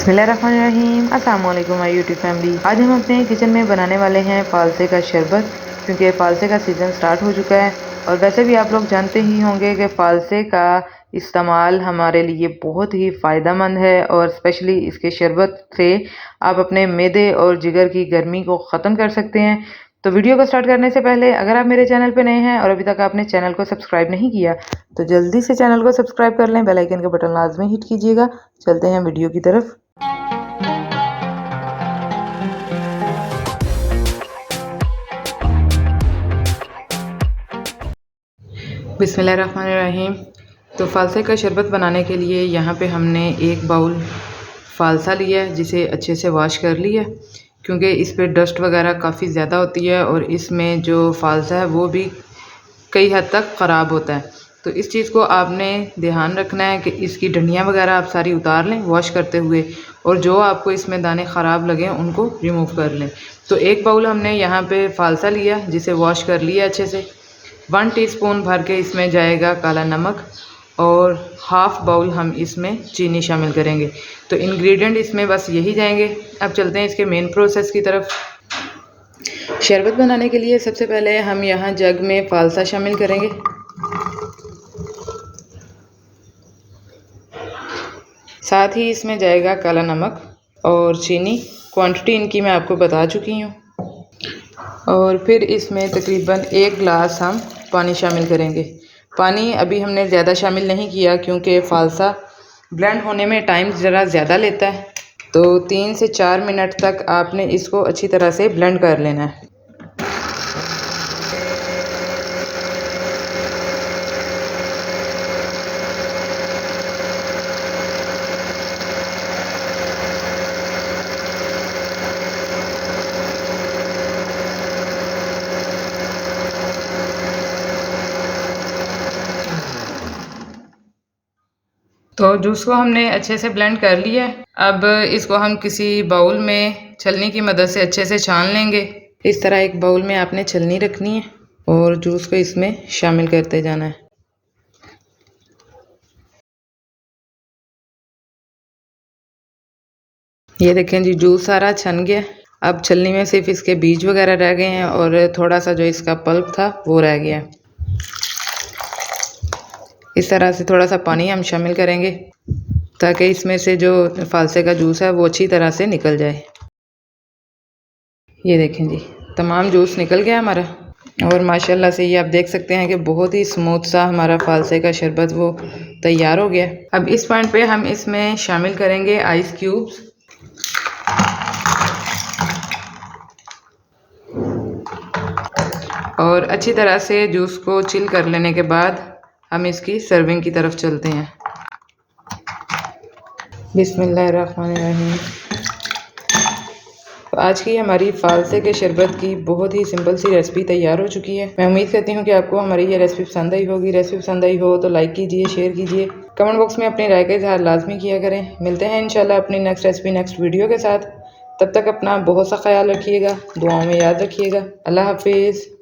बिस्मिल्लाहिर्रहमानिर्रहीम। अस्सलाम वालेकुम माय यूट्यूब फैमिली। आज हम अपने किचन में बनाने वाले हैं फ़ालसे का शरबत, क्योंकि फ़ालसे का सीज़न स्टार्ट हो चुका है। और वैसे भी आप लोग जानते ही होंगे कि फ़ालसे का इस्तेमाल हमारे लिए बहुत ही फ़ायदेमंद है, और स्पेशली इसके शरबत से आप अपने मैदे और जिगर की गर्मी को ख़त्म कर सकते हैं। तो वीडियो को स्टार्ट करने से पहले अगर आप मेरे चैनल पे नए हैं और अभी तक आपने चैनल को सब्सक्राइब नहीं किया तो जल्दी से चैनल को सब्सक्राइब कर लें, बेल आइकन का बटन लाजमी हिट कीजिएगा। चलते हैं वीडियो की तरफ। बिस्मिल्लाहिर्रहमानिर्रहीम। तो फ़ालसे का शरबत बनाने के लिए यहाँ पे हमने एक बाउल फ़ालसा लिया है, जिसे अच्छे से वॉश कर लिया, क्योंकि इस पे डस्ट वगैरह काफ़ी ज़्यादा होती है और इसमें जो फ़ालसा है वो भी कई हद तक ख़राब होता है। तो इस चीज़ को आपने ध्यान रखना है कि इसकी डंडियाँ वगैरह आप सारी उतार लें वॉश करते हुए, और जो आपको इसमें दाने ख़राब लगें उनको रिमूव कर लें। तो एक बाउल हमने यहाँ पे फ़ालसा लिया, जिसे वॉश कर लिया अच्छे से। 1 टीस्पून भर के इसमें जाएगा काला नमक, और हाफ़ बाउल हम इसमें चीनी शामिल करेंगे। तो इंग्रेडिएंट इसमें बस यही जाएंगे। अब चलते हैं इसके मेन प्रोसेस की तरफ। शरबत बनाने के लिए सबसे पहले हम यहाँ जग में फ़ालसा शामिल करेंगे। साथ ही इसमें जाएगा काला नमक और चीनी। क्वांटिटी इनकी मैं आपको बता चुकी हूँ। और फिर इसमें तकरीबन 1 गिलास हम पानी शामिल करेंगे। पानी अभी हमने ज़्यादा शामिल नहीं किया, क्योंकि फ़ालसा ब्लेंड होने में टाइम ज़रा ज़्यादा लेता है। तो 3 से 4 मिनट तक आपने इसको अच्छी तरह से ब्लेंड कर लेना है। तो जूस को हमने अच्छे से ब्लेंड कर लिया है। अब इसको हम किसी बाउल में छलनी की मदद से अच्छे से छान लेंगे। इस तरह एक बाउल में आपने छलनी रखनी है और जूस को इसमें शामिल करते जाना है। ये देखें जी, जूस सारा छन गया। अब छलनी में सिर्फ इसके बीज वगैरह रह गए हैं और थोड़ा सा जो इसका पल्प था वो रह गया है। इस तरह से थोड़ा सा पानी हम शामिल करेंगे, ताकि इसमें से जो फ़ालसे का जूस है वो अच्छी तरह से निकल जाए। ये देखें जी, तमाम जूस निकल गया हमारा, और माशाल्लाह से ये आप देख सकते हैं कि बहुत ही स्मूथ सा हमारा फ़ालसे का शरबत वो तैयार हो गया। अब इस पॉइंट पे हम इसमें शामिल करेंगे आइस क्यूब्स। और अच्छी तरह से जूस को चिल कर लेने के बाद हम इसकी सर्विंग की तरफ चलते हैं। बिस्मिल्लाहिर्रहमानिर्रहीम। तो आज की हमारी फ़ालसे के शरबत की बहुत ही सिंपल सी रेसिपी तैयार हो चुकी है। मैं उम्मीद करती हूँ कि आपको हमारी ये रेसिपी पसंद आई होगी। रेसिपी पसंद आई हो तो लाइक कीजिए, शेयर कीजिए, कमेंट बॉक्स में अपनी राय का इज़हार लाजमी किया करें। मिलते हैं इंशाल्लाह अपनी नेक्स्ट रेसिपी नेक्स्ट वीडियो के साथ। तब तक अपना बहुत सा ख्याल रखिएगा, दुआओं में याद रखिएगा। अल्लाह हाफिज़।